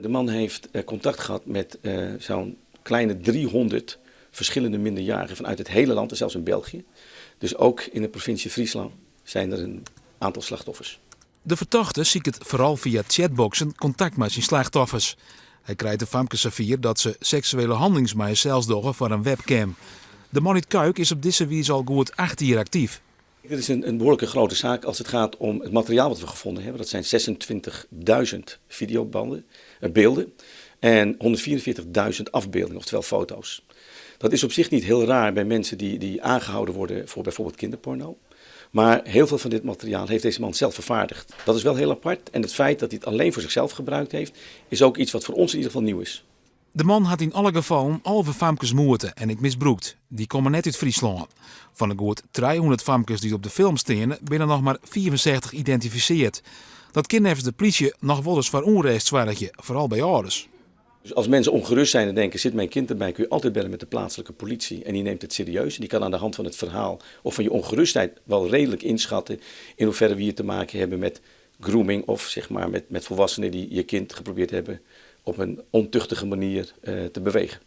De man heeft contact gehad met zo'n kleine 300 verschillende minderjarigen vanuit het hele land en zelfs in België. Dus ook in de provincie Friesland zijn er een aantal slachtoffers. De verdachte ziet het vooral via chatboxen contact met zijn slachtoffers. Hij krijgt de famke servier dat ze seksuele handelingen zelfs doggen voor een webcam. De man uit Kuik is op deze wijze al goed 8 jaar actief. Dit is een behoorlijke grote zaak als het gaat om het materiaal wat we gevonden hebben. Dat zijn 26.000 videobanden, beelden en 144.000 afbeeldingen, oftewel foto's. Dat is op zich niet heel raar bij mensen die aangehouden worden voor bijvoorbeeld kinderporno. Maar heel veel van dit materiaal heeft deze man zelf vervaardigd. Dat is wel heel apart en het feit dat hij het alleen voor zichzelf gebruikt heeft, is ook iets wat voor ons in ieder geval nieuw is. De man had in alle gevallen halve famkes moeite en ik misbruikt. Die komen net uit Friesland. Van de goed 300 famkes die op de film staan, binnen nog maar 64 geïdentificeerd. Dat kind heeft de politie nog wel eens voor onrecht zwaartje, vooral bij ouders. Dus als mensen ongerust zijn en denken, zit mijn kind erbij, kun je altijd bellen met de plaatselijke politie. En die neemt het serieus en die kan aan de hand van het verhaal of van je ongerustheid wel redelijk inschatten in hoeverre we hier te maken hebben met grooming of zeg maar met volwassenen die je kind geprobeerd hebben op een ontuchtige manier te bewegen.